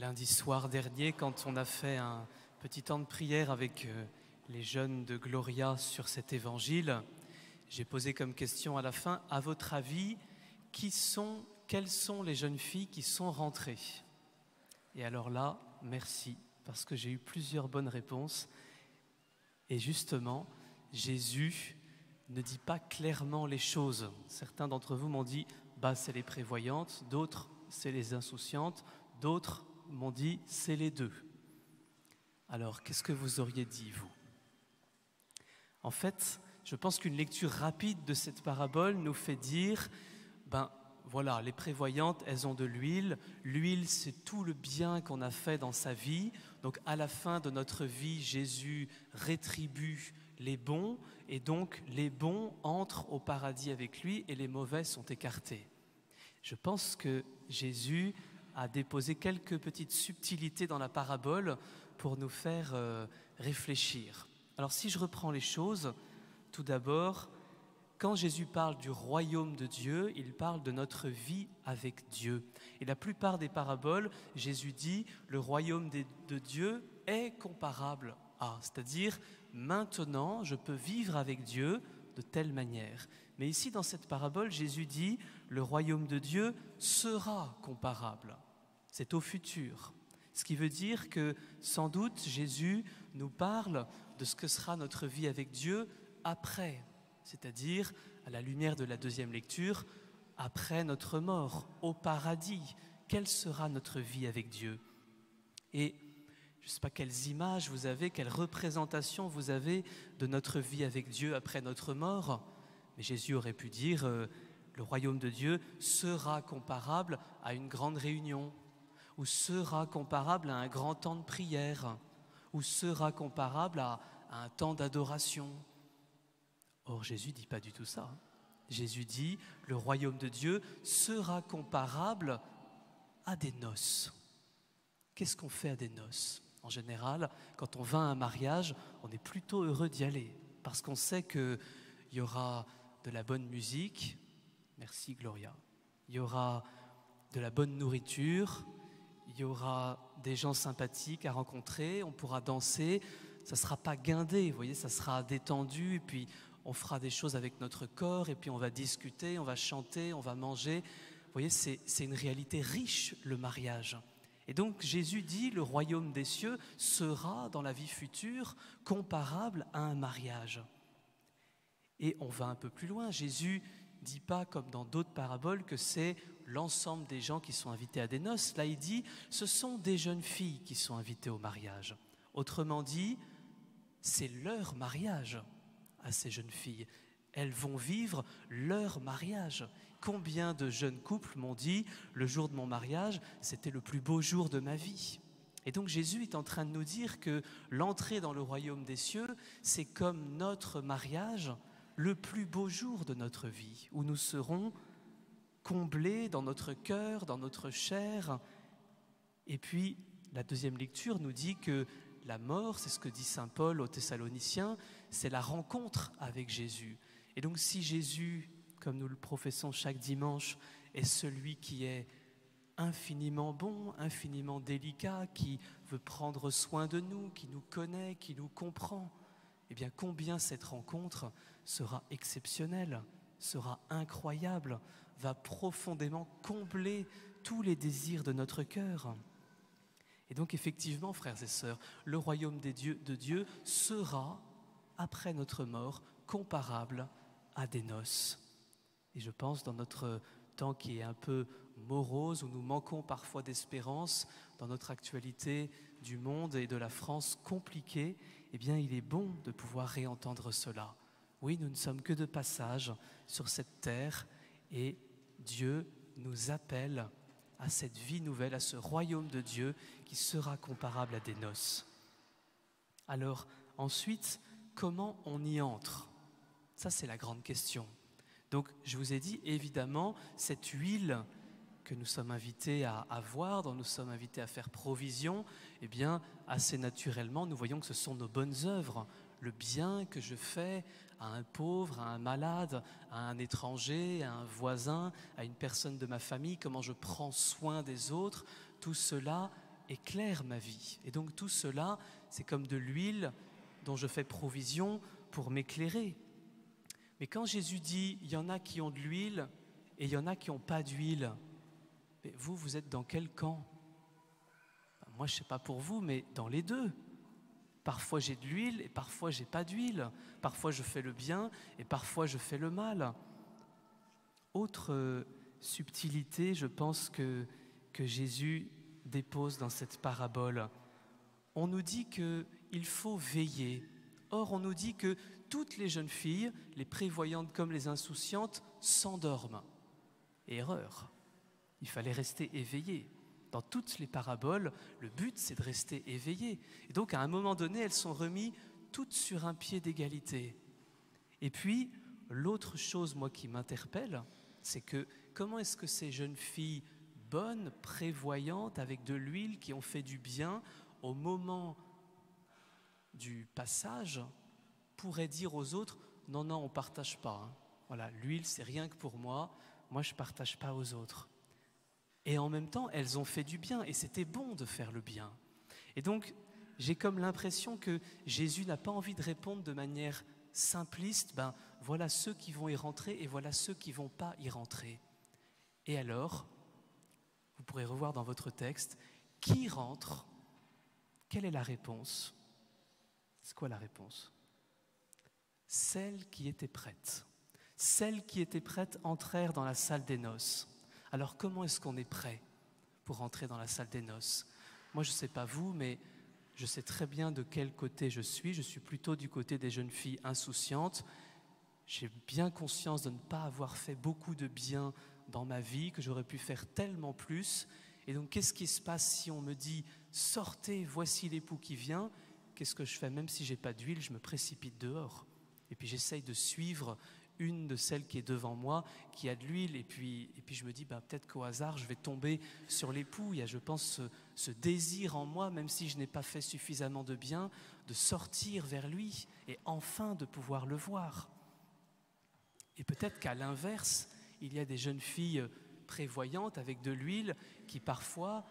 lundi soir dernier, quand on a fait un petit temps de prière avec les jeunes de Gloria sur cet évangile, j'ai posé comme question à la fin, à votre avis, quelles sont les jeunes filles qui sont rentrées? Et alors là, merci, parce que j'ai eu plusieurs bonnes réponses. Et justement, Jésus ne dit pas clairement les choses. Certains d'entre vous m'ont dit, c'est les prévoyantes, d'autres, c'est les insouciantes, d'autres m'ont dit, c'est les deux. Alors, qu'est-ce que vous auriez dit, vous? En fait, je pense qu'une lecture rapide de cette parabole nous fait dire, voilà, les prévoyantes, elles ont de l'huile. L'huile, c'est tout le bien qu'on a fait dans sa vie. Donc, à la fin de notre vie, Jésus rétribue les bons, et donc les bons entrent au paradis avec lui et les mauvais sont écartés. Je pense que Jésus a déposé quelques petites subtilités dans la parabole pour nous faire réfléchir. Alors, si je reprends les choses, tout d'abord, quand Jésus parle du royaume de Dieu, il parle de notre vie avec Dieu. Et la plupart des paraboles, Jésus dit le royaume de Dieu est comparable à, c'est-à-dire maintenant je peux vivre avec Dieu de telle manière. Mais ici dans cette parabole, Jésus dit le royaume de Dieu sera comparable. C'est au futur. Ce qui veut dire que sans doute Jésus nous parle de ce que sera notre vie avec Dieu après. C'est-à-dire, à la lumière de la deuxième lecture, après notre mort, au paradis, quelle sera notre vie avec Dieu? Et je ne sais pas quelles images vous avez, quelles représentations vous avez de notre vie avec Dieu après notre mort, mais Jésus aurait pu dire, le royaume de Dieu sera comparable à une grande réunion, ou sera comparable à un grand temps de prière, ou sera comparable à un temps d'adoration. Or, Jésus ne dit pas du tout ça. Jésus dit, le royaume de Dieu sera comparable à des noces. Qu'est-ce qu'on fait à des noces? En général, quand on va à un mariage, on est plutôt heureux d'y aller, parce qu'on sait qu'il y aura de la bonne musique, merci Gloria, il y aura de la bonne nourriture, il y aura des gens sympathiques à rencontrer, on pourra danser, ça ne sera pas guindé, vous voyez, ça sera détendu, et puis on fera des choses avec notre corps, et puis on va discuter, on va chanter, on va manger. Vous voyez, c'est une réalité riche, le mariage. Et donc Jésus dit, le royaume des cieux sera, dans la vie future, comparable à un mariage. Et on va un peu plus loin. Jésus ne dit pas, comme dans d'autres paraboles, que c'est l'ensemble des gens qui sont invités à des noces. Là, il dit, ce sont des jeunes filles qui sont invitées au mariage. Autrement dit, c'est leur mariage à ces jeunes filles. Elles vont vivre leur mariage. Combien de jeunes couples m'ont dit, le jour de mon mariage, c'était le plus beau jour de ma vie. Et donc Jésus est en train de nous dire que l'entrée dans le royaume des cieux, c'est comme notre mariage, le plus beau jour de notre vie, où nous serons comblés dans notre cœur, dans notre chair. Et puis, la deuxième lecture nous dit que la mort, c'est ce que dit saint Paul aux Thessaloniciens, c'est la rencontre avec Jésus. Et donc si Jésus, comme nous le professons chaque dimanche, est celui qui est infiniment bon, infiniment délicat, qui veut prendre soin de nous, qui nous connaît, qui nous comprend, eh bien combien cette rencontre sera exceptionnelle, sera incroyable, va profondément combler tous les désirs de notre cœur. Et donc effectivement, frères et sœurs, le royaume de Dieu sera, après notre mort, comparable à des noces. Et je pense, dans notre temps qui est un peu morose, où nous manquons parfois d'espérance, dans notre actualité du monde et de la France compliquée, eh bien il est bon de pouvoir réentendre cela. Oui, nous ne sommes que de passage sur cette terre, et Dieu nous appelle à cette vie nouvelle, à ce royaume de Dieu qui sera comparable à des noces. Alors, ensuite, comment on y entre? Ça, c'est la grande question. Donc, je vous ai dit, évidemment, cette huile que nous sommes invités à avoir, dont nous sommes invités à faire provision, eh bien, assez naturellement, nous voyons que ce sont nos bonnes œuvres, le bien que je fais à un pauvre, à un malade, à un étranger, à un voisin, à une personne de ma famille, comment je prends soin des autres, tout cela éclaire ma vie. Et donc tout cela, c'est comme de l'huile dont je fais provision pour m'éclairer. Mais quand Jésus dit, il y en a qui ont de l'huile et il y en a qui n'ont pas d'huile, mais vous êtes dans quel camp? Moi, je ne sais pas pour vous, mais dans les deux. Parfois j'ai de l'huile et parfois j'ai pas d'huile. Parfois je fais le bien et parfois je fais le mal. Autre subtilité, je pense que Jésus dépose dans cette parabole. On nous dit qu'il faut veiller. Or, on nous dit que toutes les jeunes filles, les prévoyantes comme les insouciantes, s'endorment. Erreur. Il fallait rester éveillé. Dans toutes les paraboles, le but, c'est de rester éveillé. Et donc, à un moment donné, elles sont remises toutes sur un pied d'égalité. Et puis, l'autre chose, moi, qui m'interpelle, c'est que comment est-ce que ces jeunes filles bonnes, prévoyantes, avec de l'huile, qui ont fait du bien, au moment du passage, pourraient dire aux autres, non, on ne partage pas. Hein. Voilà, l'huile, c'est rien que pour moi je ne partage pas aux autres. Et en même temps, elles ont fait du bien, et c'était bon de faire le bien. Et donc, j'ai comme l'impression que Jésus n'a pas envie de répondre de manière simpliste, voilà ceux qui vont y rentrer et voilà ceux qui ne vont pas y rentrer. Et alors, vous pourrez revoir dans votre texte, qui rentre? Quelle est la réponse? C'est quoi la réponse? Celles qui étaient prêtes. Celles qui étaient prêtes entrèrent dans la salle des noces. Alors comment est-ce qu'on est prêt pour entrer dans la salle des noces? Moi, je ne sais pas vous, mais je sais très bien de quel côté je suis. Je suis plutôt du côté des jeunes filles insouciantes. J'ai bien conscience de ne pas avoir fait beaucoup de bien dans ma vie, que j'aurais pu faire tellement plus. Et donc, qu'est-ce qui se passe si on me dit « Sortez, voici l'époux qui vient », qu'est-ce que je fais? Même si je n'ai pas d'huile, je me précipite dehors. Et puis, j'essaye de suivre une de celles qui est devant moi, qui a de l'huile, et puis je me dis, peut-être qu'au hasard, je vais tomber sur l'époux. Il y a, je pense, ce désir en moi, même si je n'ai pas fait suffisamment de bien, de sortir vers lui, et enfin de pouvoir le voir. Et peut-être qu'à l'inverse, il y a des jeunes filles prévoyantes avec de l'huile, qui parfois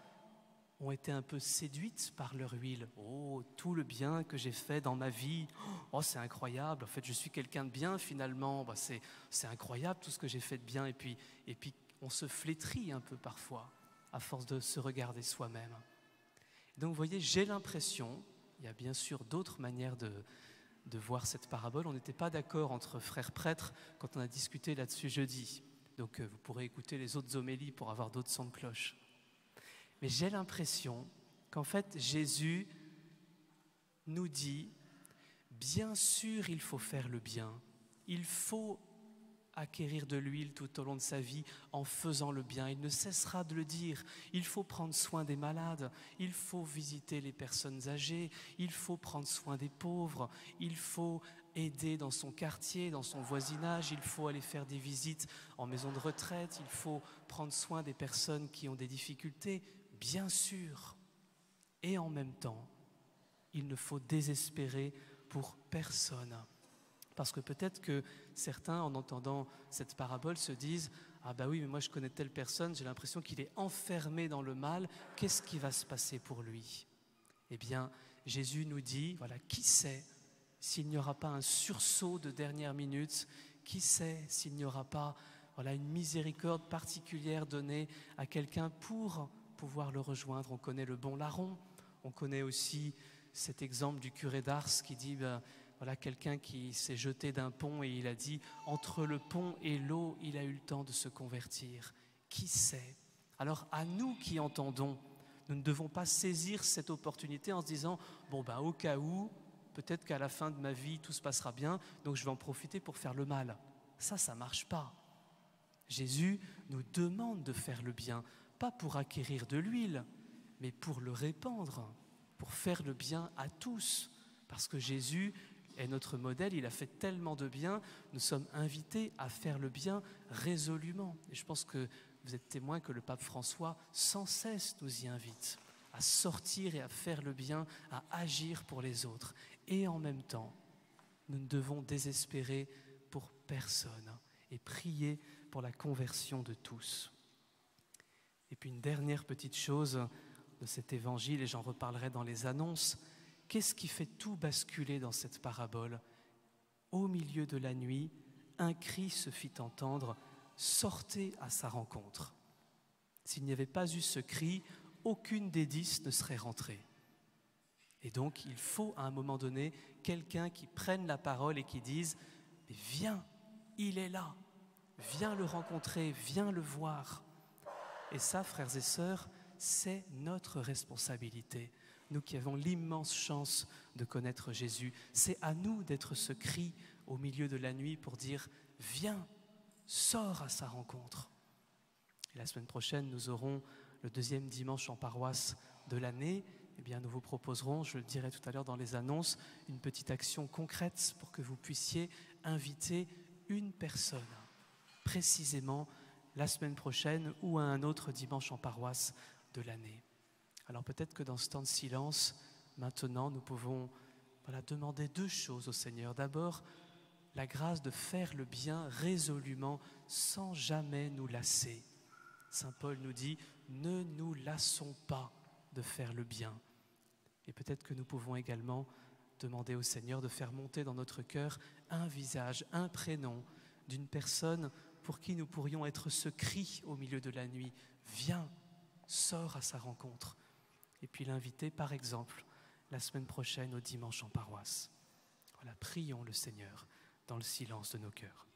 ont été un peu séduites par leur huile. Oh, tout le bien que j'ai fait dans ma vie, oh, c'est incroyable, en fait, je suis quelqu'un de bien finalement, c'est incroyable tout ce que j'ai fait de bien, et puis on se flétrit un peu parfois, à force de se regarder soi-même. Donc vous voyez, j'ai l'impression, il y a bien sûr d'autres manières de voir cette parabole, on n'était pas d'accord entre frères prêtres quand on a discuté là-dessus jeudi, donc vous pourrez écouter les autres homélies pour avoir d'autres sons de cloche. Mais j'ai l'impression qu'en fait, Jésus nous dit, bien sûr, il faut faire le bien. Il faut acquérir de l'huile tout au long de sa vie en faisant le bien. Il ne cessera de le dire. Il faut prendre soin des malades. Il faut visiter les personnes âgées. Il faut prendre soin des pauvres. Il faut aider dans son quartier, dans son voisinage. Il faut aller faire des visites en maison de retraite. Il faut prendre soin des personnes qui ont des difficultés. Bien sûr, et en même temps, il ne faut désespérer pour personne. Parce que peut-être que certains, en entendant cette parabole, se disent « Ah oui, mais moi je connais telle personne, j'ai l'impression qu'il est enfermé dans le mal, qu'est-ce qui va se passer pour lui ?» Eh bien, Jésus nous dit, voilà, qui sait s'il n'y aura pas un sursaut de dernière minute, qui sait s'il n'y aura pas une miséricorde particulière donnée à quelqu'un pour pouvoir le rejoindre. On connaît le bon larron, on connaît aussi cet exemple du curé d'Ars qui dit quelqu'un qui s'est jeté d'un pont et il a dit entre le pont et l'eau il a eu le temps de se convertir. Qui sait? Alors à nous qui entendons, nous ne devons pas saisir cette opportunité en se disant au cas où, peut-être qu'à la fin de ma vie tout se passera bien, donc je vais en profiter pour faire le mal. Ça ne marche pas. Jésus nous demande de faire le bien, pas pour acquérir de l'huile, mais pour le répandre, pour faire le bien à tous. Parce que Jésus est notre modèle, il a fait tellement de bien, nous sommes invités à faire le bien résolument. Et je pense que vous êtes témoin que le pape François, sans cesse, nous y invite à sortir et à faire le bien, à agir pour les autres. Et en même temps, nous ne devons désespérer pour personne et prier pour la conversion de tous. Et puis une dernière petite chose, de cet évangile, et j'en reparlerai dans les annonces. Qu'est-ce qui fait tout basculer dans cette parabole? Au milieu de la nuit, un cri se fit entendre, « Sortez à sa rencontre ». S'il n'y avait pas eu ce cri, aucune des 10 ne serait rentrée. Et donc, il faut à un moment donné quelqu'un qui prenne la parole et qui dise « Mais viens, il est là, viens le rencontrer, viens le voir ». Et ça, frères et sœurs, c'est notre responsabilité. Nous qui avons l'immense chance de connaître Jésus, c'est à nous d'être ce cri au milieu de la nuit pour dire « Viens, sors à sa rencontre ». Et la semaine prochaine, nous aurons le 2e dimanche en paroisse de l'année. Eh bien, nous vous proposerons, je le dirai tout à l'heure dans les annonces, une petite action concrète pour que vous puissiez inviter une personne, précisément la semaine prochaine ou à un autre dimanche en paroisse de l'année. Alors peut-être que dans ce temps de silence, maintenant, nous pouvons demander 2 choses au Seigneur. D'abord, la grâce de faire le bien résolument, sans jamais nous lasser. Saint Paul nous dit « Ne nous lassons pas de faire le bien ». Et peut-être que nous pouvons également demander au Seigneur de faire monter dans notre cœur un visage, un prénom d'une personne pour qui nous pourrions être ce cri au milieu de la nuit. Viens, sors à sa rencontre. Et puis l'inviter, par exemple, la semaine prochaine au dimanche en paroisse. Voilà, prions le Seigneur dans le silence de nos cœurs.